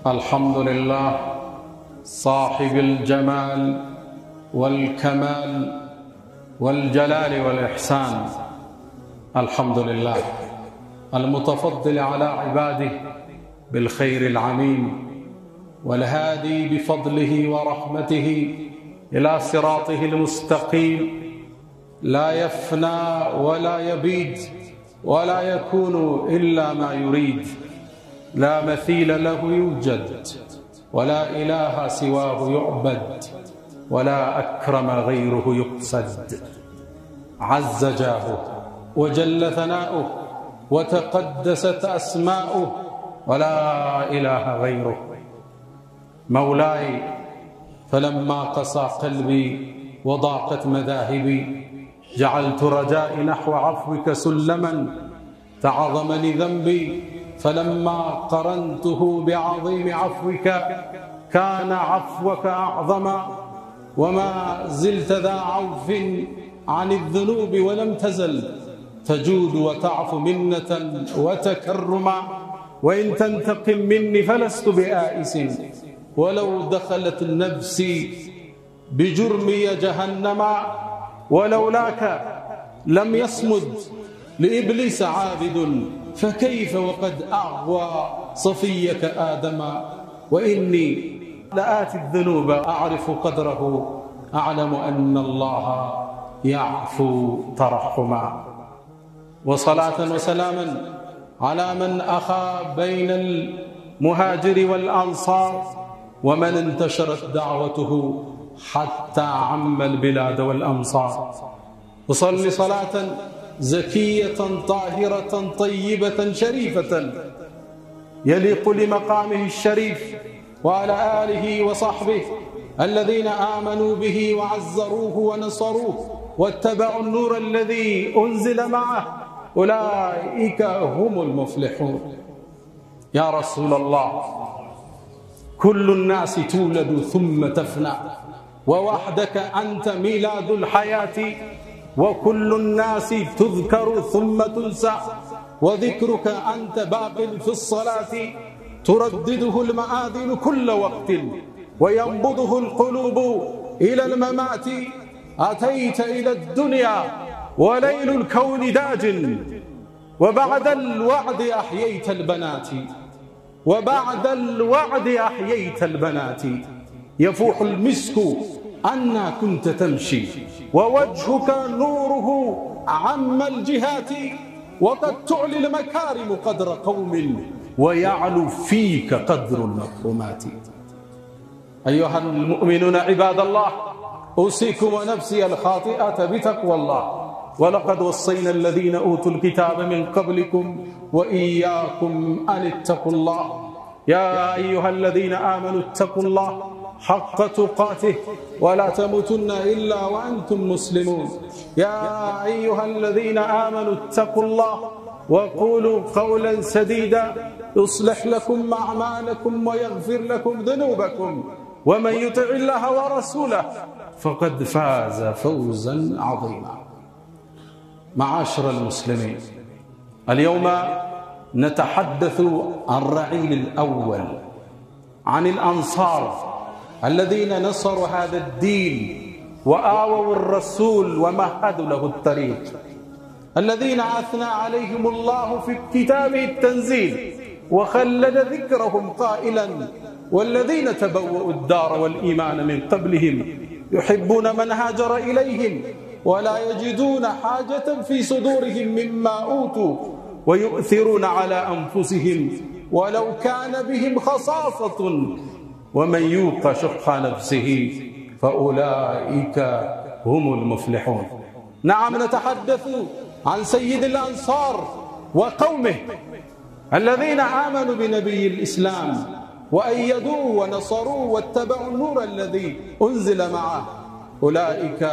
الحمد لله صاحب الجمال والكمال والجلال والإحسان. الحمد لله المتفضل على عباده بالخير العميم، والهادي بفضله ورحمته إلى صراطه المستقيم، لا يفنى ولا يبيد ولا يكون إلا ما يريد، لا مثيل له يوجد ولا إله سواه يعبد ولا أكرم غيره يقصد. عز جاهه وجل ثناؤه وتقدست أسماؤه ولا إله غيره. مولاي فلما قسى قلبي وضاقت مذاهبي جعلت رجائي نحو عفوك سلما تعظمني ذنبي، فلما قرنته بعظيم عفوك كان عفوك أعظما، وما زلت ذا عوف عن الذنوب ولم تزل تجود وتعفو منة وتكرما. وإن تنتقم مني فلست بآئس، ولو دخلت نفسي بجرمي جهنما، ولولاك لم يصمد لإبليس عابد، فكيف وقد أغوى صفيك آدما. وإني لآتي الذنوب أعرف قدره، أعلم أن الله يعفو ترحما. وصلاة وسلاما على من أخى بين المهاجر والأنصار، ومن انتشرت دعوته حتى عم البلاد والأمصار. وصل صلاة زكية طاهرة طيبة شريفة يليق لمقامه الشريف، وعلى آله وصحبه الذين آمنوا به وعزروه ونصروه واتبعوا النور الذي أنزل معه، أولئك هم المفلحون. يا رسول الله، كل الناس تولد ثم تفنى، ووحدك أنت ميلاد الحياة، وكل الناس تذكر ثم تنسى، وذكرك أنت باق في الصلاة تردده المآذن كل وقت وينبضه القلوب إلى الممات. أتيت إلى الدنيا وليل الكون داج، وبعد الوعد أحييت البنات، وبعد الوعد أحييت البنات. يفوح المسك أنا كنت تمشي، ووجهك نوره عم الجهات، وقد تعلي المكارم قدر قوم ويعلو فيك قدر المكرمات. أيها المؤمنون عباد الله، أوصيكم ونفسي الخاطئة بتقوى الله، ولقد وصينا الذين أوتوا الكتاب من قبلكم وإياكم أن اتقوا الله. يا أيها الذين آمنوا اتقوا الله حق تقاته ولا تموتن إلا وأنتم مسلمون. يا أيها الذين آمنوا اتقوا الله وقولوا قولا سديدا يصلح لكم أعمالكم ويغفر لكم ذنوبكم، ومن يطع الله ورسوله فقد فاز فوزا عظيما. معاشر المسلمين، اليوم نتحدث عن الرعيل الأول، عن الأنصار الذين نصروا هذا الدين وآووا الرسول ومهدوا له الطريق، الذين أثنى عليهم الله في كتابه التنزيل وخلد ذكرهم قائلا: والذين تبوأوا الدار والإيمان من قبلهم يحبون من هاجر إليهم ولا يجدون حاجة في صدورهم مما أوتوا ويؤثرون على أنفسهم ولو كان بهم خصاصة ومن يوق شح نفسه فأولئك هم المفلحون. نعم، نتحدث عن سيد الأنصار وقومه الذين آمنوا بنبي الإسلام وأيدوه ونصروه واتبعوا النور الذي أنزل معه، أولئك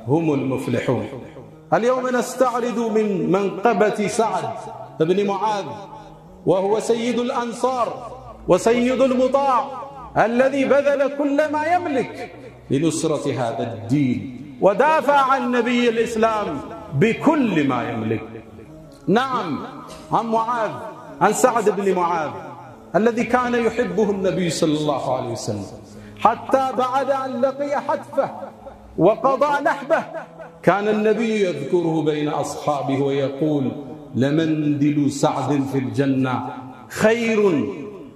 هم المفلحون. اليوم نستعرض من منقبة سعد بن معاذ، وهو سيد الأنصار وسيد المطاع الذي بذل كل ما يملك لنصرة هذا الدين ودافع عن نبي الإسلام بكل ما يملك. نعم، عن معاذ عن سعد بن معاذ الذي كان يحبه النبي صلى الله عليه وسلم حتى بعد أن لقي حتفه وقضى نحبه كان النبي يذكره بين أصحابه ويقول لمنزل سعد في الجنة خير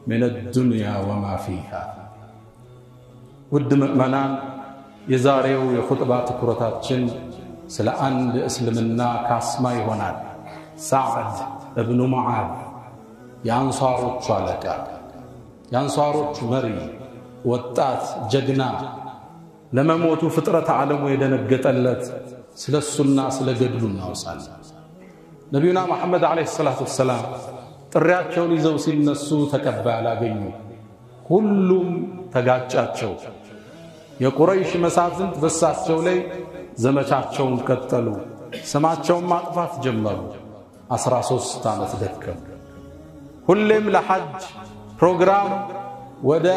من الدنيا وما فيها. ود مؤمنان يزاريو የኹጥባ ትኩረታችን ስለ አንድ እስልምና ካስማ ይሆናል። سعد ابن معاذ የአንሷሮቹ አለቃ የአንሷሮቹ መሪ ወጣት ጀግና ለመሞቱ ፍጥረት ዓለሙ የደነገጠለት ስለሱና ስለገድሉ እናውሳለን። ነብዩና መሐመድ አለይሂ ሰላቱ ወሰለም ጥሪያቸውን ይዘው ሲነሱ ተቀባይ አላገኙ። ሁሉም ተጋጫቸው። የቁረይሽ መሳፍንት በሳቸው ላይ ዘመቻቸውን ቀጠሉ። ስማቸውን ማጥፋት ጀመሩ። 13 ዓመት ደከሙ። ሁሌም ለሐጅ ፕሮግራም ወደ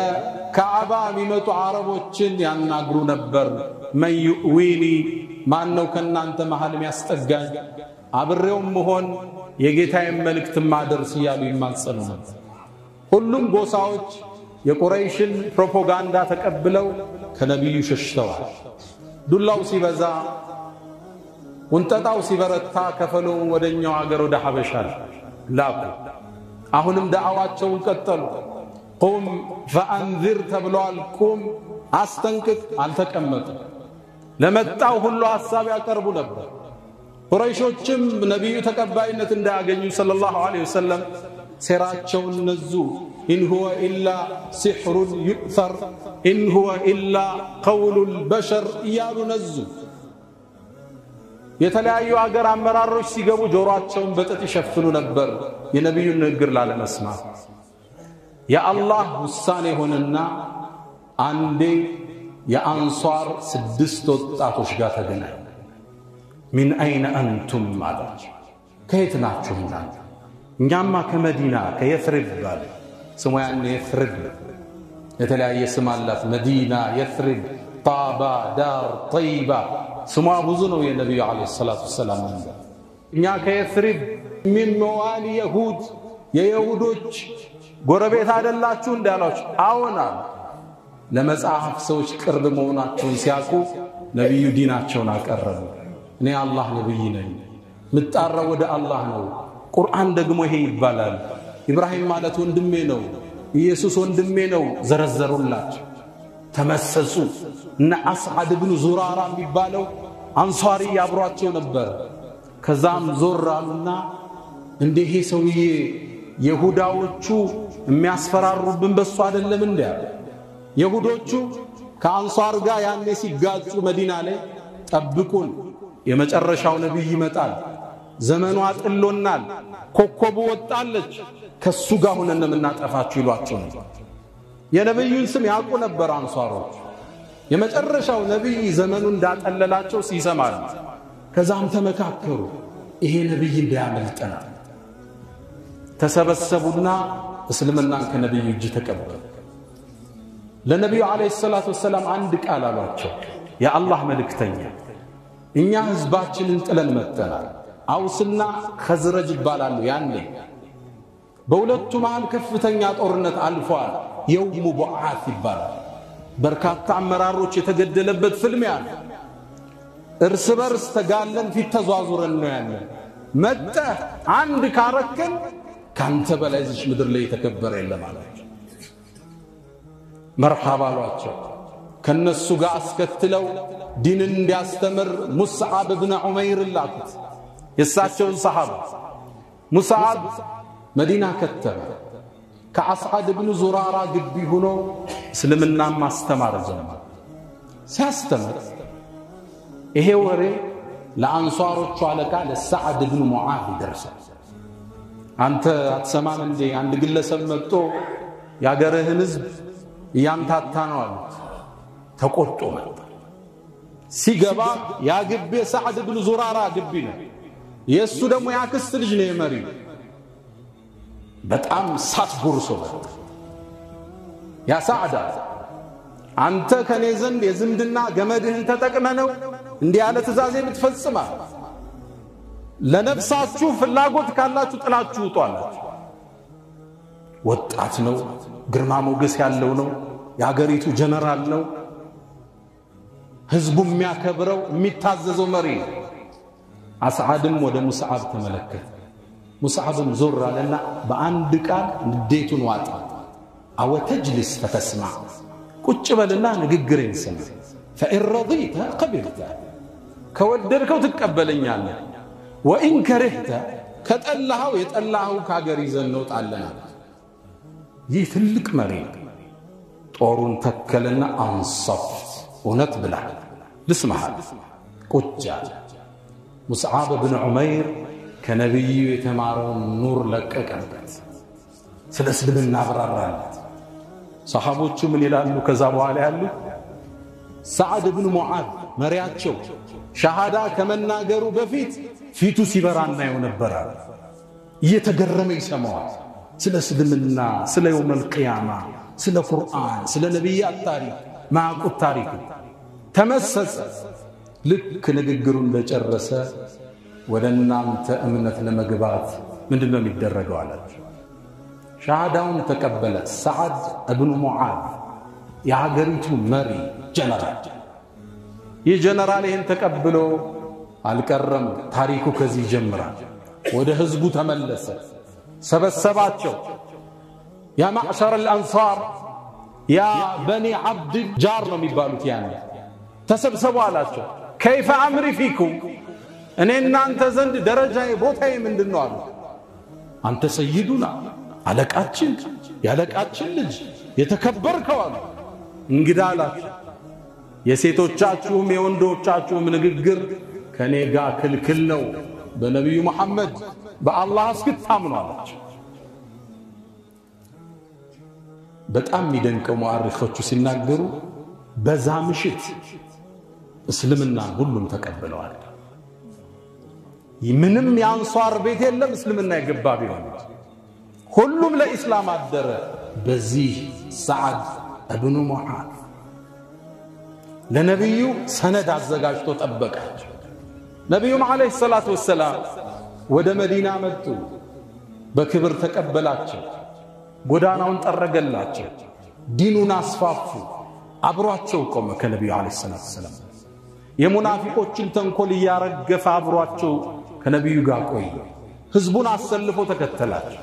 ካዕባ የሚመጡ አረቦችን ያናግሩ ነበር። ማን ይዊኒ ማነው ከናንተ መሃል የሚያስጠጋኝ አብሬውም መሆን የጌታዬን መልእክት ማድረስ ይያሉ ይማጸኑ ነበር። ሁሉም ጎሳዎች የቁረይሽን ፕሮፓጋንዳ ተቀብለው ከነብዩ ሸሽተዋል። ዱላው ሲበዛ ወንጠጣው ሲበረታ ከፈለው ወደኛው ሀገር ወደ ሐበሻ ላኩ። አሁንም ዳዕዋቸውን ቀጠሉ። ቁም ፈአንذر ተብሏል። ቁም አስተንቅቅ አልተቀመጡ። ለመጣው ሁሉ ሐሳብ ያቀርቡ ነበር። ቁረይሾችም ነብዩ ተቀባይነት እንዳያገኙ ሰለላሁ ዐለይሂ ወሰለም ሴራቸውን ነዙ። إن هو إلا سحر يؤثر إن هو إلا قول البشر እያሉ ነዙ። የተለያዩ አገር አመራሮች ሲገቡ ጆሮአቸውን በጥጥ ይሸፍኑ ነበር የነብዩን ንግግር ላለመስማት። የአላህ ውሳኔ ሆነና አንዴ የአንሷር 6 ወጣቶች ጋር ተገናኙ። من أين أنتم ማለት ከየት ናችሁ እናንተ? እኛማ ከመዲና ከየፍሪብ ባለ ስሙ ያን የፍሪብ የተለያየ ስም አላት። መዲና፣ የፍሪብ፣ ጣባ፣ ዳር፣ ጠይባ ስሟ ብዙ ነው። የነብዩ አለይሂ ሰላቱ ወሰለም እኛ ከየፍሪብ من موالي يهود የይሁዶች ጎረቤት አይደላችሁ እንዳላችሁ አዎና ለመጽሐፍ ሰዎች ቅርብ መሆናቸውን ሲያቁ ነብዩ ዲናቸውን አቀረቡ። እኔ አላህ ነብይ ነኝ ምጣራው ወደ አላህ ነው። ቁርአን ደግሞ ይሄ ይባላል። ኢብራሂም ማለት ወንድሜ ነው፣ ኢየሱስ ወንድሜ ነው ዘረዘሩላቸው። ተመሰሱ። እና አስዓድ ኢብኑ ዙራራ የሚባለው አንሷሪ ያብሯቸው ነበር። ከዛም ዞራሉና እንዲህ ሰውዬ ይሁዳዎቹ የሚያስፈራሩብን በሱ አይደለም እንዴ? ይሁዶቹ ከአንሷር ጋር ያኔ ሲጋጩ መዲና ላይ ጠብቁን የመጨረሻው ነብይ ይመጣል፣ ዘመኑ አጥሎናል፣ ኮከቡ ወጣለች፣ ከሱ ጋር ሆነን እናጠፋችሁ ይሏቸው ነበር። የነብዩን ስም ያውቁ ነበር አንሷሮች። የመጨረሻው ነብይ ዘመኑ እንዳጠለላቸው ሲሰማሉ ከዛም ተመካከሩ። ይሄ ነብይ እንዳያመልጠና ተሰበሰቡና እስልምናን ከነብዩ እጅ ተቀበሉ። ለነብዩ አለይሂ ሰላቱ ወሰለም አንድ ቃል አሏቸው። የአላህ መልእክተኛ እኛ ህዝባችንን ጥለን መጥተናል። አውስና ኸዝረጅ ይባላሉ። ያኔ በሁለቱ መሃል ከፍተኛ ጦርነት አልፏል። የውሙ ቡዓት ይባላል። በርካታ አመራሮች የተገደለበት ፍልሚያ ነው። እርስ በርስ ተጋለን ፊት ተዟዙረን ነው ያለ። መጣ አንድ ካረከን ካንተ በላይ እዚህ ምድር ላይ ተከበረ የለም አላቸው። መርሐባ አሏቸው። ከነሱ ጋር አስከትለው ዲንን እንዲያስተምር ሙስዓብ ኢብኑ ዑመይር ላኩት። የሳቸውን ሰሃባ ሙስዓብ መዲና ከተመ። ከአስዓድ ኢብኑ ዙራራ ግቢ ሆኖ እስልምና ማስተማር ጀመረ። ሲያስተምር ይሄ ወሬ ለአንሷሮቹ አለቃ ለሰዓድ ኢብኑ ሙዓዝ ደረሰ። አንተ አትሰማም እንዴ? አንድ ግለሰብ መጥቶ ያገረህን ህዝብ ያንታታ ነው አሉት። ተቆጥቶ መጣ። ሲገባ ያ ግቢ ሰዓድ ኢብኑ ዙራራ ግቢ ነው። የሱ ደግሞ ያክስት ልጅ ነው የመሪ። በጣም ሳት ጉርሶ መጣ። ያ ሰዓድ አንተ ከኔ ዘንድ የዝምድና ገመድህን ተጠቅመነው እንዲህ ያለ ትእዛዝ የምትፈጽማ ለነፍሳችሁ ፍላጎት ካላችሁ ጥላችሁ ውጧላችሁ። ወጣት ነው ግርማ ሞገስ ያለው ነው የሀገሪቱ ጀነራል ነው ህዝቡ የሚያከብረው የሚታዘዘው መሪ አስዓድም ወደ ሙስዓብ ተመለከተ ሙስዓብም ዞር አለና በአንድ ቃል ንዴቱን ዋጠ አው ተጅልስ فتسمع ቁጭ በልና ንግግሬን ስማ فإن رضيت قبلت ከወደድከው ትቀበለኛለህ وإن كرهت ከጠላኸው የጠላኸው ካገር ይዘን ነው ጣለና ይህ ትልቅ መሪ ጦሩን ተከለና አንصفت እውነት ብላ ልስማሃል ቁጭ ሙስዓብ ብን ዑመይር ከነብዩ የተማረውን ኑር ለቀቀበት ስለ እስልምና አብራራለት ሰሃቦቹ ምን ይላሉ ከዛ በኋላ ያሉ ሰዓድ ብን ሙዓዝ መሪያቸው ሸሃዳ ከመናገሩ በፊት ፊቱ ሲበራና ይው ነበር እየተገረመ ይሰማዋል ስለ እስልምና ስለ የውመል ቂያማ ስለ ቁርአን ስለ ነብያት ታሪክ ማቁት ታሪክ ተመሰሰ ልክ ንግግሩን እንደጨረሰ ወደናንተ እምነት ለመግባት ምንድነው የሚደረገው አላቸው ሻሃዳውን ተቀበለ ሰዓድ ኢብኑ ሙዓዝ የሀገሪቱ መሪ ጀነራል የጀነራል ይሄን ተቀብሎ አልቀረም ታሪኩ ከዚህ ጀምራል ወደ ህዝቡ ተመለሰ ሰበሰባቸው ያ ማዕሸር الانصار ያ በኒ عبد ጃር ነው የሚባሉት ያኔ ተሰብሰቡ አላቸው كيف امر فيكم እኔ እናንተ ዘንድ ደረጃዬ ቦታዬ ምንድነው አሉ አንተ ሰይዱና አለቃችን ያለቃችን ልጅ የተከበርከው አሉ እንግዳ አላችሁ የሴቶቻችሁም የወንዶቻችሁም ንግግር ከኔ ጋር ክልክል ነው በነብዩ መሐመድ በአላህ እስክታምኑ አላችሁ በጣም የሚደንቀው ሙአሪኾቹ ሲናገሩ በዛ ምሽት እስልምና ሁሉም ተቀበለዋል ምንም ያንሷር ቤት የለም እስልምና የገባ ቢሆን ሁሉም ለኢስላም አደረ በዚህ ሰዓድ ኢብኑ ሙዓዝ ለነብዩ ሰነድ አዘጋጅቶ ተጠበቃቸው ነብዩ አለይሂ ሰላቱ ወሰለም ወደ መዲና መጡ በክብር ተቀበላቸው ጎዳናውን ጠረገላቸው ዲኑን አስፋፉ አብሯቸው ቆመ ከነብዩ አለይሂ ሰላቱ ወሰለም የሙናፊቆችን ተንኮል ያረገፈ አብሯቸው ከነብዩ ጋር ቆየ ህዝቡን አሰልፎ ተከተላቸው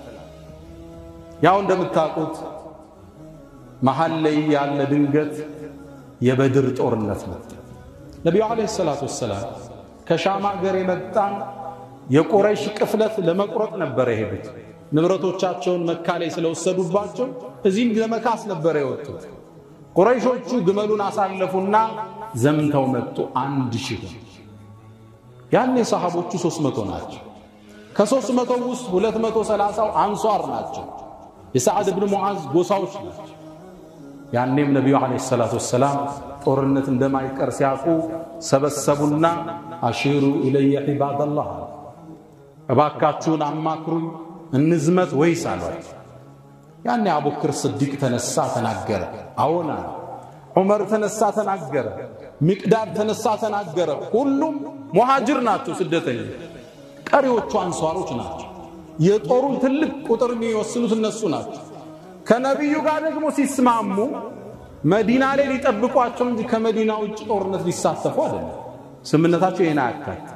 ያው እንደምታውቁት መሐል ላይ ያለ ድንገት የበድር ጦርነት ነው ነብዩ አለይሂ ሰላቱ ወሰለም ከሻማ ሀገር የመጣን የቁረይሽ ቅፍለት ለመቁረጥ ነበር የሄዱት ንብረቶቻቸውን መካ ላይ ስለወሰዱባቸው እዚህም ለመካስ ነበር የወጡት ቁረይሾቹ ግመሉን አሳለፉና ዘምተው መጡ 1000 ያኔ ሰሃቦቹ 300 ናቸው ከ300 ውስጥ 230 አንሷር ናቸው የሰዓድ ኢብኑ ሙዓዝ ጎሳዎች ናቸው ያኔም ነብዩ አለይሂ ሰላቱ ወሰለም ጦርነት እንደማይቀር ሲያቁ ሰበሰቡና አሽሩ ኢለየ ዒባደላህ እባካችሁን አማክሩኝ እንዝመት ወይስ አሏቸው ያኔ አቡበክር ስዲቅ ተነሳ ተናገረ አዎና ዑመር ተነሳ ተናገረ ሚቅዳድ ተነሳ ተናገረ ሁሉም ሙሃጅር ናቸው ስደተኞች ቀሪዎቹ አንሷሮች ናቸው የጦሩን ትልቅ ቁጥር የሚወስኑት እነሱ ናቸው ከነብዩ ጋር ደግሞ ሲስማሙ መዲና ላይ ሊጠብቋቸው እንጂ ከመዲና ውጭ ጦርነት ሊሳተፉ አይደለም ስምነታቸው የና አካት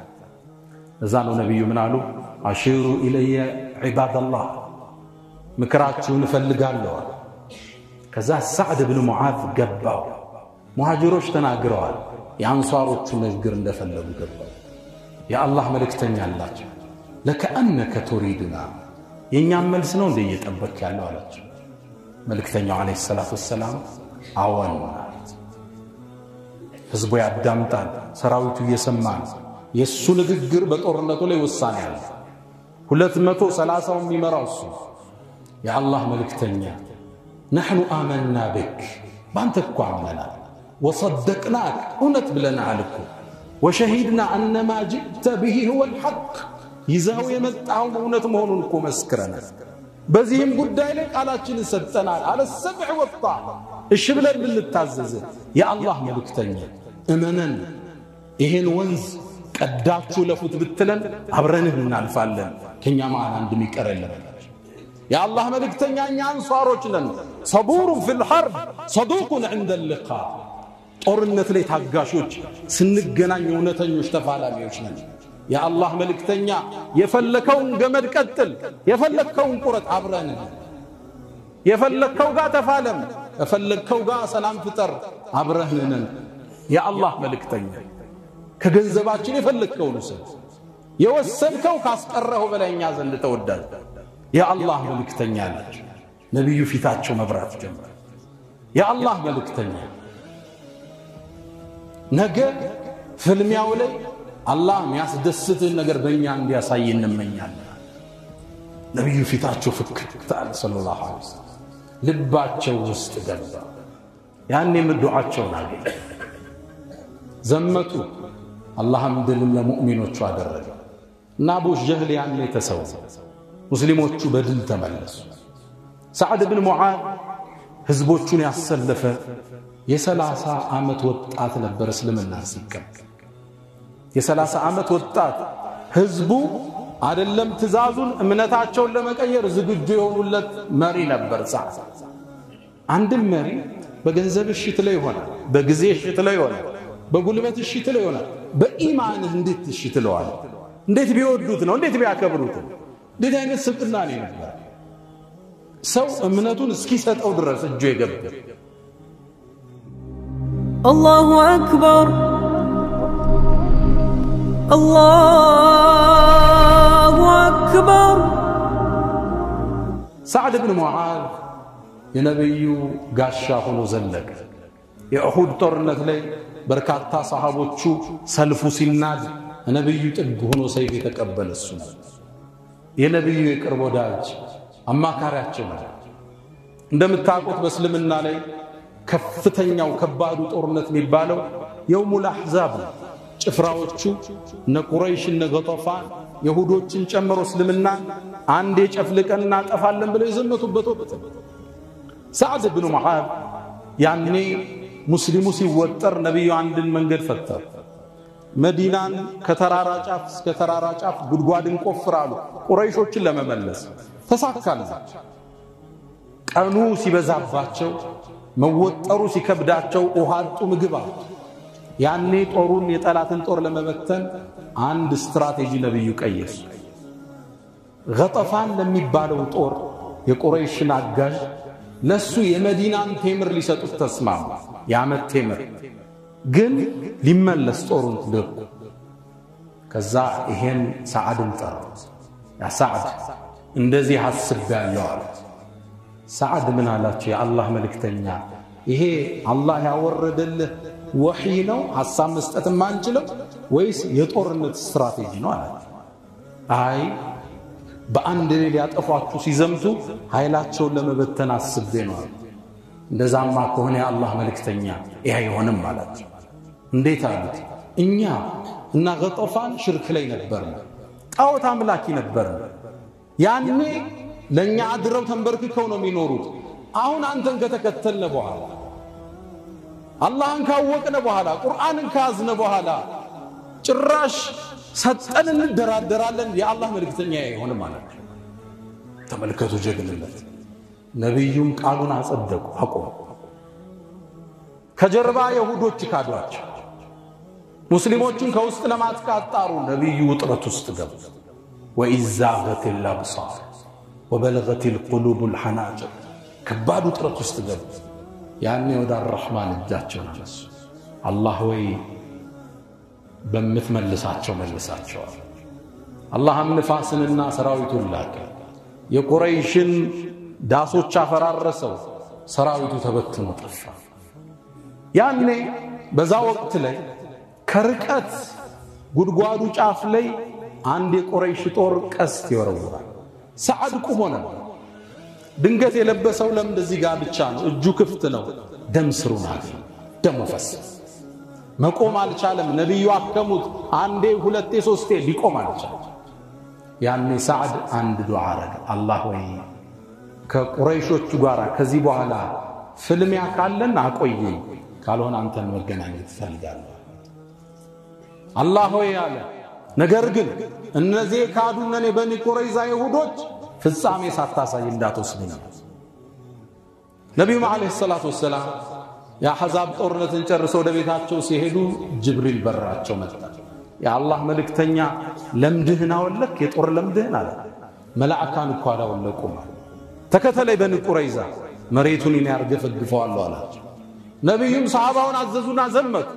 እዛ ነው ነብዩ ምን አሉ አሽሩ ኢለየ ዒባደላህ ምክራችሁን ፈልጋለሁ ከዛ ሰዓድ ኢብኑ ሙዓዝ ገባው ሙሃጅሮች ተናግረዋል የአንሷሮቹ ንግግር እንደፈለጉ ገባው የአላህ መልእክተኛ አላቸው ለከአነከ ቱሪድና የኛም መልስ ነው እንደ እየጠበቅ ያለው አላቸው መልእክተኛው አለይሂ ሰላቱ ወሰለም አወን ህዝቡ ያዳምጣል ሰራዊቱ እየሰማ የሱ ንግግር በጦርነቱ ላይ ወሳኔ ያለ 230 የሚመራው እሱ የአላህ መልእክተኛ نحن آمنا بك بانت كوامنا وصدقناك ونت بلنا عليكم وشهدنا أن ما جئت به هو الحق يزاو يمتعون ونت مهونكم مسكرنا بزيهم قداي لك على تشن ستنا على السمع والطاعة الشبل اللي تعزز يا الله ملكتني امنا ይሄን ወንዝ ቀዳችሁ ለፉት ብትለን አብረንህ እናልፋለን ከኛ ማን አንድ የሚቀርልን يا الله ملكتني أني أنصاروች ነን صبور في الحرب صدوق عند اللقاء ጦርነት ላይ ታጋሾች ስንገናኝ እውነተኞች ተፋላሚዎች ነን يا الله ملكتني የፈለከውን ገመድ ቀጥል የፈለከውን ቁረጥ አብረን የፈለከው ጋር ተፋለም የፈለከው ጋር ሰላም ፍጠር አብረን ነን يا الله ملكتني ከገንዘባችን የፈለከው ነው የወሰንከው ካስቀረው በላይኛ ዘንድ ተወዳጅ يا الله ملكتني አለች ነብዩ ፊታቸው መብራት ጀመረ يا الله ملكتني ነገ ፍልሚያው ላይ አላህ የሚያስደስትን ነገር በእኛ እንዲያሳይ እንመኛለን ነብዩ ፊታቸው ፍክት አለ ሰለላሁ ዐለይሂ ወሰለም ልባቸው ውስጥ ገባ ያኔም ዱዓቸውን አገኘ ዘመቱ አላህም ድል ለሙእሚኖቹ አደረገ እና አቡ ጀህል ያኔ ተሰው ሙስሊሞቹ በድል ተመለሱ ሰዓድ ኢብኑ ሙዓዝ ህዝቦቹን ያሰለፈ የ30 ዓመት ወጣት ነበር እስልምና ሲቀበል የ30 ዓመት ወጣት ህዝቡ አይደለም ትዛዙን እምነታቸውን ለመቀየር ዝግጁ የሆኑለት መሪ ነበር ሰዓድ አንድም መሪ በገንዘብ እሽት ላይ ሆነ በጊዜ እሽት ላይ ሆነ በጉልበት እሽት ላይ ሆነ በኢማን እንዴት እሽት ለዋል እንዴት ቢወዱት ነው እንዴት ቢያከብሩት እንዴት አይነት ስልጣና ነው ነበር ሰው እምነቱን እስኪሰጠው ድረስ እጁ የገባ الله أكبر الله أكبر سعد بن معاذ የነብዩ ጋሻ ሆኖ ዘለቀ የኡሁድ ጦርነት ላይ በርካታ ሰሃቦቹ ሰልፉ ሲናድ ነብዩ ጥግ ሆኖ ሰይፍ የተቀበለ እሱ የነብዩ የቅርብ ወዳጅ አማካሪያቸው ነው እንደምታውቁት በእስልምና ላይ ከፍተኛው ከባዱ ጦርነት የሚባለው የውሙል አህዛብ ጭፍራዎቹ ነቁረይሽ ነገጠፋን ይሁዶችን ጨምሮ እስልምና አንዴ ጨፍልቀንና ጠፋለን ብለው የዘመቱበት ወቅት ሰዓድ ኢብኑ ሙዓዝ ያኔ ሙስሊሙ ሲወጠር ነብዩ አንድን መንገድ ፈጠሩ መዲናን ከተራራ ጫፍ እስከ ተራራ ጫፍ ጉድጓድን ቆፍራሉ ቁረይሾችን ለመመለስ ተሳካላቸው ቀኑ ሲበዛባቸው መወጠሩ ሲከብዳቸው ውሃጡ ምግባ ያኔ ጦሩን የጠላትን ጦር ለመበተን አንድ ስትራቴጂ ነብዩ ቀየሱ ገጠፋን ለሚባለው ጦር የቁረይሽን አጋዥ ለሱ የመዲናን ቴምር ሊሰጡት ተስማሙ ያመት ቴምር ግን ሊመለስ ጦሩን ልኩ ከዛ ይሄን ሰዓድን ጠራው ያ ሰዓድ እንደዚህ ሐስባለሁ አለ ሰዓድ ምን አላችሁ የአላህ መልእክተኛ ይሄ አላህ ያወረደልህ ወህይ ነው ሐሳብ መስጠት ማንችለው ወይስ የጦርነት ስትራቴጂ ነው አለ አይ በአንድ ላይ ያጠፋችሁ ሲዘምቱ ኃይላቸውን ለመበተን አስቤ ነው እንደዛማ ከሆነ የአላህ መልእክተኛ ይሄ አይሆንም ማለት እንዴት አሉት እኛ እና ገጠፋን ሽርክ ላይ ነበርን ጣዖት አምላኪ ነበርን ያኔ ለኛ አድረው ተንበርክከው ነው የሚኖሩት አሁን አንተን ከተከተልነ በኋላ አላህን ካወቅነ በኋላ ቁርአንን ካዝነ በኋላ ጭራሽ ሰጠን እንደራደራለን የአላህ መልእክተኛ አይሆንም ማለት ተመልከቱ ጀግንነት ነብዩም ቃሉን አጸደቁ አቆሙ ከጀርባ ይሁዶች ካዷቸው ሙስሊሞችን ከውስጥ ለማጥቃት ጣሩ ነብዩ ውጥረት ውስጥ ገቡ ወኢዛገት الابصار وبلغت القلوب الحناجر ከባድ ውጥረት ውስጥ ገቡ ያኔ ወደ الرحمن እጃቸውን አነሱ አላህ ወይ በመትመልሳቸው መልሳቸው አላህም ንፋስንና ሰራዊቱን ላከ የቁረይሽን ዳሶች አፈራረሰው ሰራዊቱ ተበትኖ ጠፋ ያኔ በዛ ወቅት ላይ ከርቀት ጉድጓዱ ጫፍ ላይ አንድ የቁረይሽ ጦር ቀስት ይወረውራል ሰዓድ ቆሞ ነበር ድንገት የለበሰው ለምድ እዚህ ጋር ብቻ ነው እጁ ክፍት ነው ደም ስሩን አለ ደሙ ፈሰሰ መቆም አልቻለም ነብዩ አከሙት አንዴ ሁለቴ ሶስቴ ሊቆም አልቻለም ያኔ ሰዓድ አንድ ዱዓ አረገ አላህ ወይ ከቁረይሾቹ ጋር ከዚህ በኋላ ፍልሚያ ካለን አቆየኝ ካልሆነ አንተን መገናኘት ፈልጋለሁ አላህ ወይ አለ ነገር ግን እነዚህ ካዱነኔ በኒ ቁረይዛ ይሁዶች ፍጻሜ ሳታሳይ እንዳትወስድ ነው። ነብዩ መሐመድ ሰለላሁ ዐለይሂ ወሰለም የአሕዛብ ጦርነትን ጨርሰው ወደ ቤታቸው ሲሄዱ ጅብሪል በራቸው መጣ። የአላህ መልእክተኛ ለምድህን አወለክ የጦር ለምድህን አለ። መላእክታን እኮ አላወለቁም። ተከተለይ በኒ ቁረይዛ መሬቱን ያርገፈግፈዋል አላቸው። ነብዩም ሰሃባውን አዘዙና ዘመቱ።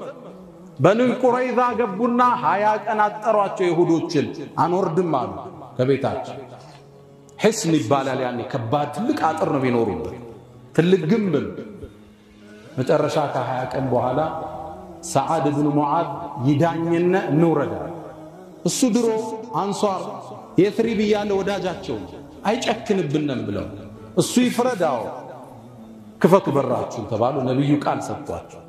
በኒ ቁረይዛ ገቡና 20 ቀን አጠሯቸው። ይሁዶችን አንወርድም አሉ ከቤታቸው። ሕስን ይባላል ያኔ ከባድ ትልቅ አጥር ነው ቢኖሩበት ትልቅ ግንብ። መጨረሻ ከ20 ቀን በኋላ ሰዓድ ኢብኑ ሙዓዝ ይዳኝና እንውረዳ። እሱ ድሮ አንሷር የትሪብ ያለ ወዳጃቸው አይጨክንብንም ብለው እሱ ይፍረዳው ክፈቱ በራችሁ ተባሉ። ነብዩ ቃል ሰጥቷቸው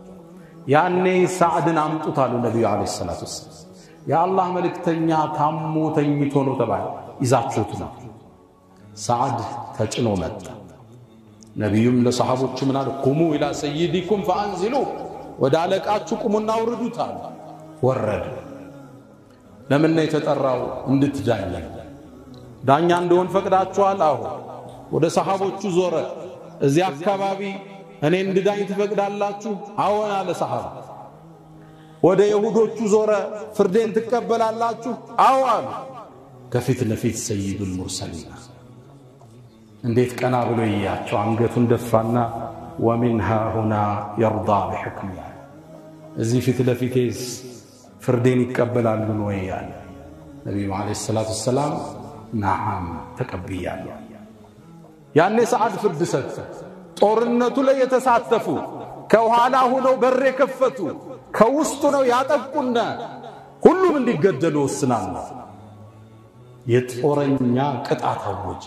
ያኔ ሰዓድን አምጡት አሉ ነብዩ አለይሂ ሰላቱ ወሰለም። የአላህ መልእክተኛ ታሞ ተኝቶ ነው ተባለ። ይዛችሁት ነው። ሰዓድ ተጭኖ መጣ። ነብዩም ለሰሃቦቹ ምን አሉ? ቁሙ ኢላ ሰይዲኩም ፈአንዚሉ ወደ አለቃችሁ ቁሙና አውርዱት አሉ። ወረደ። ለምን ነው የተጠራው? እንድትዳኝ ዳኛ እንደሆን ፈቅዳችኋል? አዎ። ወደ ሰሃቦቹ ዞረ። እዚህ አካባቢ እኔ እንድዳኝ ትፈቅዳላችሁ? አዎን አለ ሰሃባ። ወደ ይሁዶቹ ዞረ። ፍርዴን ትቀበላላችሁ? አዎ አሉ። ከፊት ለፊት ሰይዱል ሙርሰሊን እንዴት ቀና ብሎ ይያቸው አንገቱን ደፋና ወሚንሃ ሁና يرضى بحكم እዚህ ፊት ለፊቴስ ፍርዴን ይቀበላሉ ነው ያለ ነብዩ አለይሂ ሰላቱ ሰላም ነዓም ተቀብያለሁ። ያኔ ሰዓድ ፍርድ ሰጠ። ጦርነቱ ላይ የተሳተፉ ከኋላ ሆነው በር የከፈቱ ከውስጡ ነው ያጠቁና ሁሉም እንዲገደሉ ወስናሉ። የጦረኛ ቅጣት አወጀ።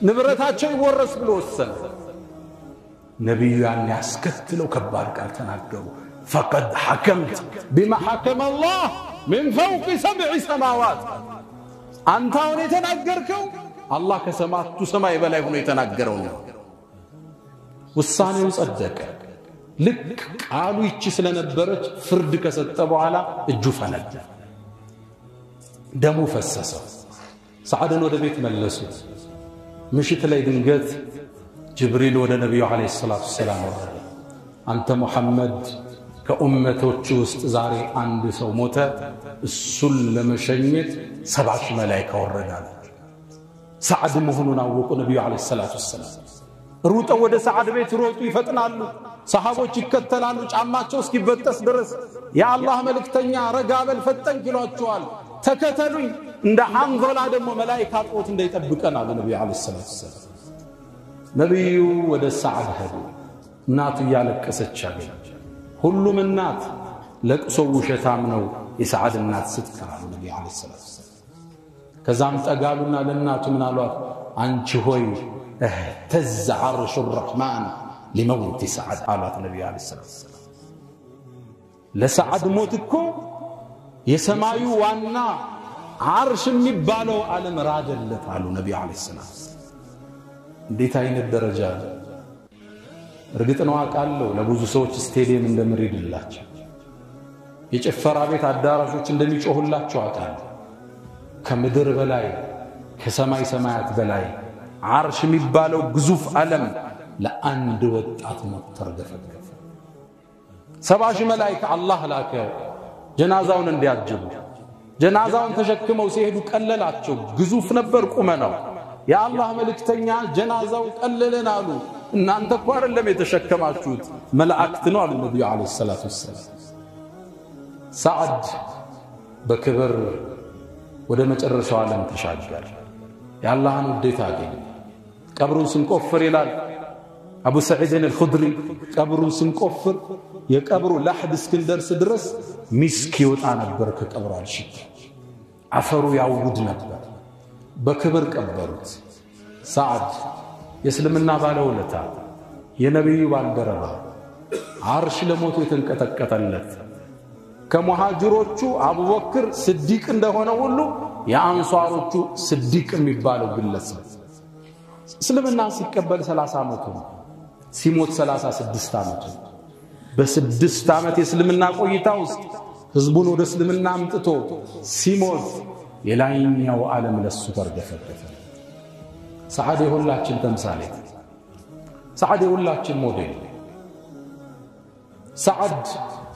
ንብረታቸው ይወረስ ብሎ ወሰነ። ነብዩ ያን ያስከትለው ከባድ ቃል ተናገሩ። فقد حكمت بما حكم الله من فوق 7 سماوات አንተ አሁን የተናገርከው አላህ ከሰማቱ ሰማይ በላይ ሆኖ የተናገረው ነው። ውሳኔው ጸደቀ። ልክ ቃሉ ይቺ ስለነበረች ፍርድ ከሰጠ በኋላ እጁ ፈነዳ። ደሙ ፈሰሰ። ሰዓድን ወደ ቤት መለሱት። ምሽት ላይ ድንገት ጅብሪል ወደ ነብዩ አለይሂ ሰላቱ ሰላም ወረደ። አንተ ሙሐመድ ከኡመቶች ውስጥ ዛሬ አንድ ሰው ሞተ፣ እሱን ለመሸኘት 7 መላእክት ወረዳሉ። ሰዓድ መሆኑን አወቁ ነብዩ አለይሂ ሰላቱ ሰላም። ሩጠው ወደ ሰዓድ ቤት ሮጡ፣ ይፈጥናሉ። ሰሃቦች ይከተላሉ ጫማቸው እስኪበጠስ ድረስ። የአላህ መልእክተኛ ረጋበል ፈጠን ይሏቸዋል። ተከተሉኝ። እንደ ሐንዘላ ደግሞ መላእክት አጥቆት እንደይጠብቀን አሉ ነብዩ አለይሂ ሰላቱ ሰላም። ነብዩ ወደ ሰዓድ ሄዱ። እናቱ ያለቀሰች አገኘ። ሁሉም እናት ለቅሶ ውሸታም ነው። የሰዓድ እናት ስትቀራሉ ነብዩ አለይሂ ሰላቱ ሰላም። ከዛም ጠጋሉና ለእናቱ ምን አሏት? አንቺ ሆይ اهتز عرش الرحمن لموت سعد አሏት ነብዩ አለይሂ ሰላቱ ሰላም። ለሰዓድ ሞት እኮ የሰማዩ ዋና عرش የሚባለው ዓለም ራደለት አሉ ነብዩ አለይሂ ሰላቱ ሰላም። እንዴት አይነት ደረጃ! እርግጥ ነው አቃለው ለብዙ ሰዎች ስቴዲየም እንደምሪድላቸው የጭፈራ ቤት አዳራሾች እንደሚጮሁላቸው አቃለው። ከምድር በላይ ከሰማይ ሰማያት በላይ عرش የሚባለው ግዙፍ ዓለም ለአንድ ወጣት ሞት ተርገፈገፈ። 70 መላእክት አላህ ላከ ጀናዛውን እንዲያጅቡ። ጀናዛውን ተሸክመው ሲሄዱ ቀለላቸው። ግዙፍ ነበር ቁመናው። የአላህ መልእክተኛ ጀናዛው ቀለለን አሉ። እናንተ እኮ አይደለም የተሸከማችሁት መላእክት ነው አሉ ነብዩ አለይሂ ሰላቱ ሰላም። ሰዓድ በክብር ወደ መጨረሻው ዓለም ተሻገረ። የአላህን ውዴታ አገኘ። ቀብሩን ስንቆፍር ይላል አቡ ሰዒድ አልኹድሪ ቀብሩን ስንቆፍር የቀብሩ ለሐድ እስክንደርስ ድረስ ሚስክ ይወጣ ነበር ከቀብሩ አልሽት አፈሩ ያውድ ነበር። በክብር ቀበሩት። ሰዓድ የእስልምና ባለውለታ የነብዩ ባልደረባ عرش ለሞቱ የተንቀጠቀጠለት ከሙሃጅሮቹ አቡበክር ስዲቅ እንደሆነ ሁሉ የአንሷሮቹ ስዲቅ የሚባለው ግለሰብ እስልምና ሲቀበል 30 ዓመቱ ሲሞት 36 ዓመቱ። በ6 ዓመት የእስልምና ቆይታ ውስጥ ህዝቡን ወደ እስልምና አምጥቶ ሲሞት የላይኛው ዓለም ለሱ ተርገፈገፈ። ሰዓድ የሁላችን ተምሳሌት ሰዓድ የሁላችን ሞዴል ሰዓድ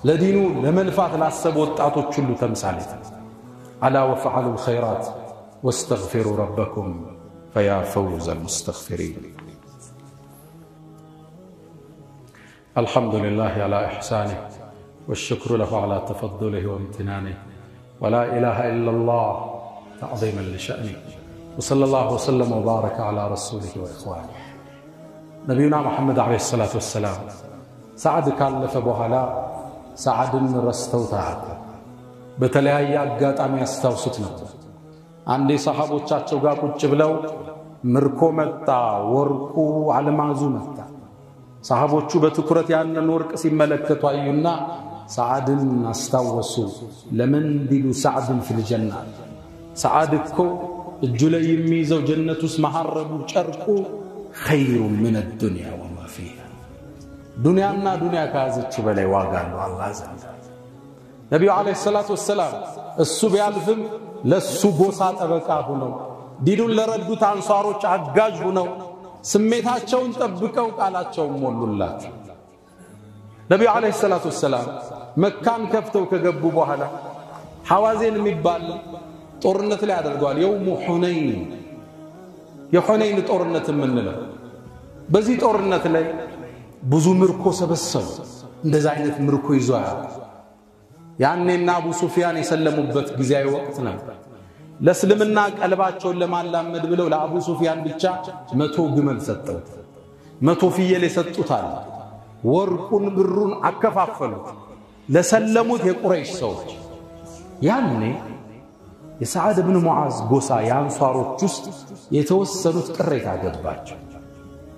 ለዲኑ ለመልፋት ላሰቡ ወጣቶች ሁሉ ተምሳሌት አላ ወፈዓሉ الخيرات واستغفروا ربكم فيا فوز المستغفرين الحمد لله على إحسانه والشكر له على تفضله وامتنانه ولا إله إلا الله تعظيما لشأنه وصلى الله وسلم وبارك على رسوله وإخوانه نبينا محمد عليه الصلاة والسلام سعد كالف بوهلا سعد رستوتها بتلاقي أقاطعم يستوسط نبض عندي صحابوቻቸው ጋር ቁጭ ብለው ምርኮ መጣ ወርቁ አልማዙ መጣ صحابዎቹ በትኩረት ያንን ወርቅ ሲመለከቱ አዩና سعدን አስታወሱ ለምን ዲሉ سعدን في الجنة سعد እኮ እጁ ላይ የሚይዘው ጀነት ውስጥ መሐረቡ ጨርቁ خير من الدنيا وما فيها ዱንያና ዱንያ ካዘችው በላይ ዋጋ አለው አላህ ዘንድ ነብዩ አለይሂ ሰላቱ ወሰለም እሱ ቢያልፍም ለሱ ጎሳ ጠበቃ ሆነው ዲኑን ለረዱት አንሷሮች አጋዥ ሆነው ስሜታቸውን ጠብቀው ቃላቸውን ሞሉላቸው ነብዩ አለይሂ ሰላቱ ወሰለም መካን ከፍተው ከገቡ በኋላ ሐዋዜን የሚባል ጦርነት ላይ አድርገዋል የውሙ ሁነይን የሁነይን ጦርነት ምንለው በዚህ ጦርነት ላይ ብዙ ምርኮ ሰበሰቡ እንደዛ አይነት ምርኮ ይዟል ያኔና አቡ ሱፊያን የሰለሙበት ጊዜያዊ ወቅት ነበር ለስልምና ቀልባቸውን ለማላመድ ብለው ለአቡ ሱፊያን ብቻ 100 ግመል ሰጠው 100 ፍየል የሰጡታል ወርቁን ብሩን አከፋፈሉት ለሰለሙት የቁረይሽ ሰዎች ያኔ የሰዓድ ኢብኑ ሙዓዝ ጎሳ ያንሷሮች ውስጥ የተወሰኑት ቅሬታ ገባቸው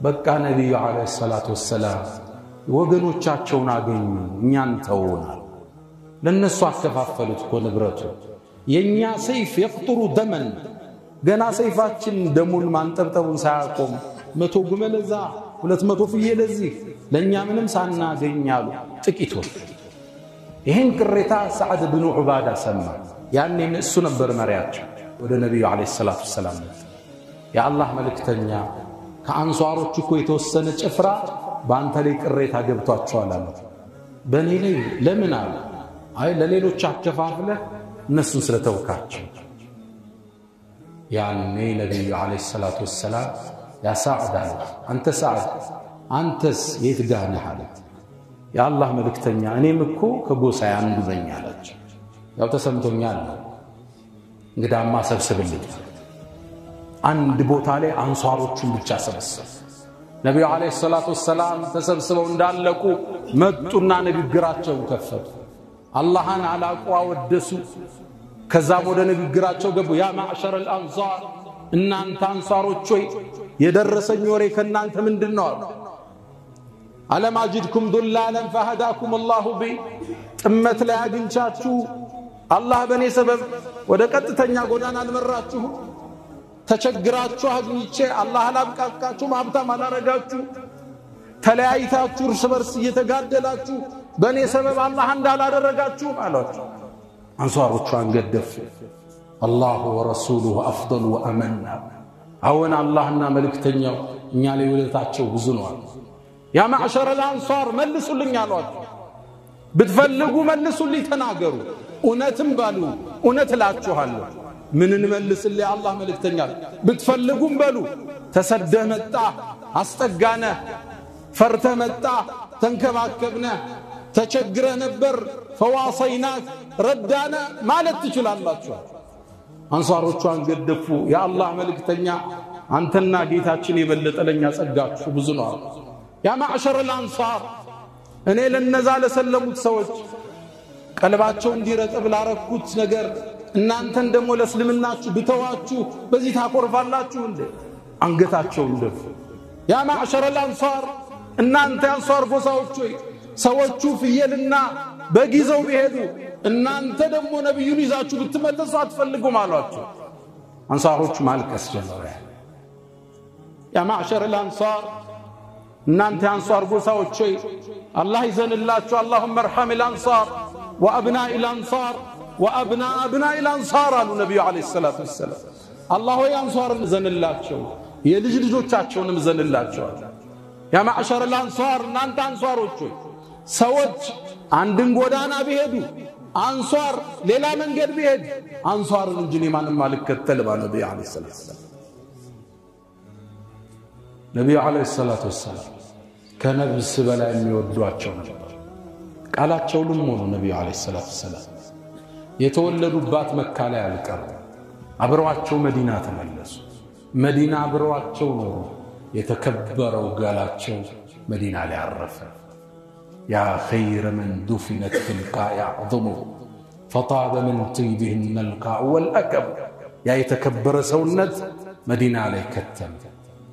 በቃ ነብዩ አለይሂ ሰላቱ ወሰለም ወገኖቻቸውን አገኙ እኛን ተውናል ለነሱ አከፋፈሉት እኮ ንብረቱ የኛ ሰይፍ يقطر دما ገና ሰይፋችን ደሙን ማንጠብጠቡን ሳያቆም 100 ግመለዛ 200 ፍየል እዚህ ለኛ ምንም ሳናገኛሉ ጥቂቶች ይሄን ቅሬታ ሰዓድ ኢብኑ ዑባዳ ሰማ ያኔ እሱ ነበር መሪያቸው ወደ ነብዩ አለይሂ ሰላቱ ወሰለም ያ አላህ መልእክተኛ ከአንሷሮች እኮ የተወሰነ ጭፍራ ባንተ ላይ ቅሬታ ገብቷቸዋል አሉ በኔ ላይ ለምን አሉ አይ ለሌሎች አከፋፍለ እነሱን ስለተወካቸው ያኔ ነብዩ አለይሂ ሰላቱ ወሰለም ያ ሰዓድ አንተ ሰዓድ አንተስ የት ጋር ነህ አለ ያ አላህ መልእክተኛ እኔም እኮ ከጎሳ አንዱ ነኝ አለች ያው ተሰምቶኛል እንግዳማ ሰብስብልኝ አንድ ቦታ ላይ አንሷሮቹን ብቻ ሰበሰቡ ነብዩ አለይሂ ሰላቱ ወሰለም ተሰብስበው እንዳለቁ መጡና ንግግራቸውን ከፈቱ አላህን አላቁ አወደሱ ከዛም ወደ ንግግራቸው ገቡ ያ ማዕሸረ الانصار እናንተ አንሷሮች ሆይ የደረሰኝ ወሬ ከናንተ ምንድነው አለም አጅድኩም ዱላለን فهداكم الله بي ጥመት ላይ አግኝቻችሁ አላህ በኔ ሰበብ ወደ ቀጥተኛ ጎዳና አልመራችሁ ተቸግራችሁ አግኝቼ አላህ አላብቃቃችሁ ሀብታም አላረጋችሁ ተለያይታችሁ እርስ በርስ እየተጋደላችሁ በኔ ሰበብ አላህ እንዳላደረጋችሁ አሏቸው አንሷሮቹ አንገደፉ አላሁ ወረሱሉሁ አፍضل ወአመና አሁን አላህና መልእክተኛው እኛ ላይ ውለታቸው ብዙ ነው ያ ማዕሸረ الانصار መልሱልኝ አሏቸው ብትፈልጉ መልሱልኝ ተናገሩ እውነትም ባሉ እውነት ላችኋለሁ ምን እንመልስልህ አላህ መልእክተኛ ብትፈልጉም በሉ ተሰደህ መጣ አስጠጋነ ፈርተህ መጣ ተንከባከብነ ተቸግረ ነበር ፈዋሰይናክ ረዳና ማለት ትችላላችሁ አንሷሮቹ አንገደፉ ያ አላህ መልእክተኛ አንተና ጌታችን የበለጠለኛ ጸጋችሁ ብዙ ነው ያ ማዕሸረ الانصار እኔ ለነዛ ለሰለሙት ሰዎች ቀልባቸው እንዲረጥብ ላረኩት ነገር እናንተን ደሞ ለስልምናችሁ ብተዋችሁ በዚህ ታቆርፋላችሁ እንዴ አንገታቸው እንደፍ ያ ማዕሸረ الانصار እናንተ አንሷር ጎሳዎች ሆይ ሰዎቹ ፍየልና በጊዜው ቢሄዱ እናንተ ደሞ ነብዩን ይዛችሁ ብትመለሱ አትፈልጉም አሏቸው አንሷሮቹ ማልቀስ ጀመሩ ያ ማዕሸረ الانصار እናንተ አንሷር ጎሳዎች ሆይ አላህ ይዘንላችሁ اللهم ارحم الانصار وابناء الانصار وابناء ابناء الانصار قالوا النبي عليه الصلاه والسلام الله ينصر زنلاچو የልጅ ልጆቻቸውንም ዘንላቸዋል ያ ማዕሸር الانصار እናንተ አንሷሮች ሰዎች አንድን ጎዳና ቢሄዱ አንሷር ሌላ መንገድ ቢሄድ አንሷርን እንጂ ማንንም አልከተል ባለው ነብዩ አለይሂ ሰላቱ ነብዩ አለይሂ ሰላቱ ወሰለም ከነብስ በላይ የሚወዷቸው ነበር ቃላቸው ልሞኑ ነብዩ አለይሂ ሰላቱ ወሰለም የተወለዱባት መካ ላይ አልቀሩ አብረዋቸው መዲና ተመለሱ መዲና አብረዋቸው ነው የተከበረው ጋላቸው መዲና ላይ አረፈ يا خير من دفنت في القاع عظمه فطاب من طيبهن القاع والأكب يا يتكبر سونت مدينة عليه كتم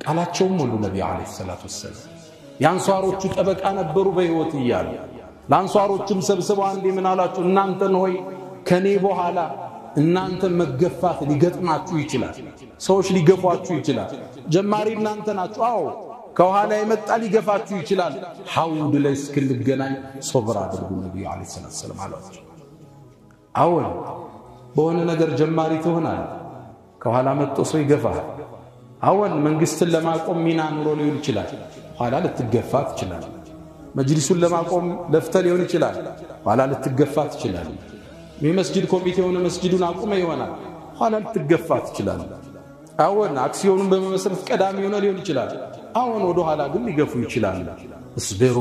قالاتهم مولو نبي عليه الصلاة والسلام يانصاروቹ ጠበቃ ነበሩ በህይወት ይያሉ ላንሷሮቹም ሰብስበው አንዴ ምን አላችሁ እናንተን ሆይ ከኔ በኋላ እናንተ መገፋት ሊገጥማችሁ ይችላል ሰዎች ሊገፏችሁ ይችላል ጀማሪ እናንተ ናችሁ አዎ ከኋላ የመጣ ሊገፋችሁ ይችላል ሐውድ ላይ እስክንገናኝ ሶብር አድርጉ ነብዩ አለይሂ ሰላም አላቸው አሁን በሆነ ነገር ጀማሪ ትሆናል ከኋላ መጥቶ ሰው ይገፋል አሁን መንግስትን ለማቆም ሚና ኑሮ ሊሆን ይችላል ኋላ ልትገፋ ትችላል መጅሊሱን ለማቆም ለፍተ ሊሆን ይችላል ኋላ ልትገፋ ትችላል የመስጂድ ኮሚቴውን መስጂዱን አቁመ ይሆናል ኋላ ልትገፋ ትችላል አሁን አክሲዮኑን በመመስረት ቀዳሚ ሆነ ሊሆን ይችላል አሁን ወደ ኋላ ግን ሊገፉ ይችላል እስቢሩ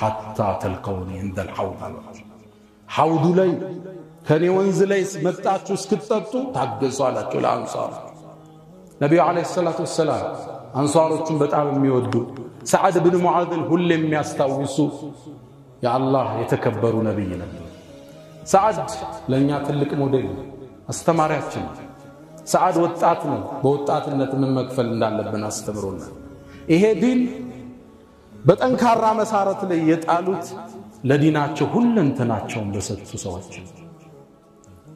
حتى تلقوني عند الحوض حوض ላይ ከኔ ወንዝ ላይ መጣችሁ እስክትጠጡ ታገሱ አላቸው ለአንሷር ነብዩ አለይሂ ሰላቱ ወሰለም አንሷሮቹን በጣም የሚወዱ ሰዓድ ብን ሙዓዝን ሁሌም የሚያስታውሱ ያአላህ የተከበሩ ነብይ ነበር ሰዓድ ለኛ ትልቅ ሞዴል አስተማሪያችን ሰዓድ ወጣት ነው በወጣትነት ምን መክፈል እንዳለብን አስተምሮናል ይሄ ዲን በጠንካራ መሰረት ላይ የጣሉት ለዲናቸው ሁለንተናቸውን በሰጡ ሰዎች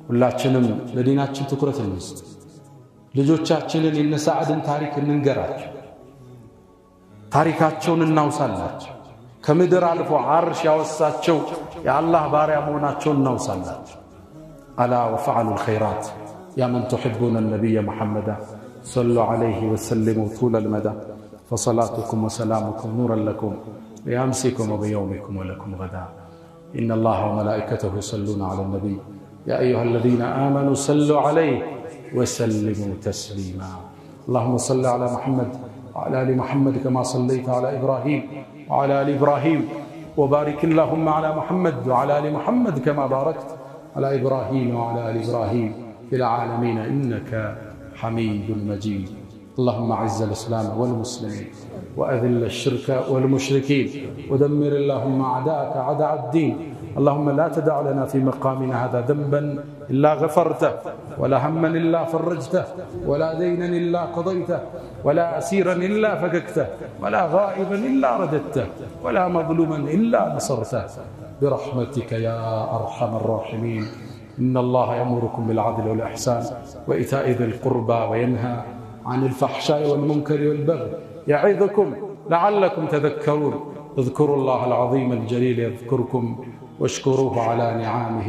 ሁላችንም ለዲናችን ትኩረት እንስጥ ልጆቻችንን የነሰዓድን ታሪክ እንንገራቸው ታሪካቸውን እናውሳላቸው ከምድር አልፎ አርሽ ያወሳቸው የአላህ ባሪያ መሆናቸውን እናውሳላቸው አላ ወፈعلوا الخيرات يا من تحبون النبي محمد صلوا عليه وسلموا طول المدى فصلاتكم وسلامكم نورا لكم بأمسكم وبيومكم ولكم غدا إن الله وملائكته يصلون على النبي يا أيها الذين آمنوا صلوا عليه وسلموا تسليما اللهم صل على محمد وعلى آل محمد كما صليت على إبراهيم وعلى آل إبراهيم وبارك اللهم على محمد وعلى آل محمد كما باركت على إبراهيم وعلى آل إبراهيم في العالمين إنك حميد مجيد اللهم أعز الإسلام والمسلمين وأذل الشرك والمشركين ودمر اللهم أعداءك أعداء الدين اللهم لا تدع لنا في مقامنا هذا ذنبا إلا غفرته ولا هما إلا فرجته ولا دينا إلا قضيته ولا أسيرا إلا فككته ولا غائبا إلا رددته ولا مظلوما إلا نصرته برحمتك يا أرحم الراحمين إن الله يأمركم بالعدل والإحسان وإيتاء ذي القربى وينهى عن الفحشاء والمنكر والبغي يعظكم لعلكم تذكرون اذكروا الله العظيم الجليل يذكركم واشكروه على نعمه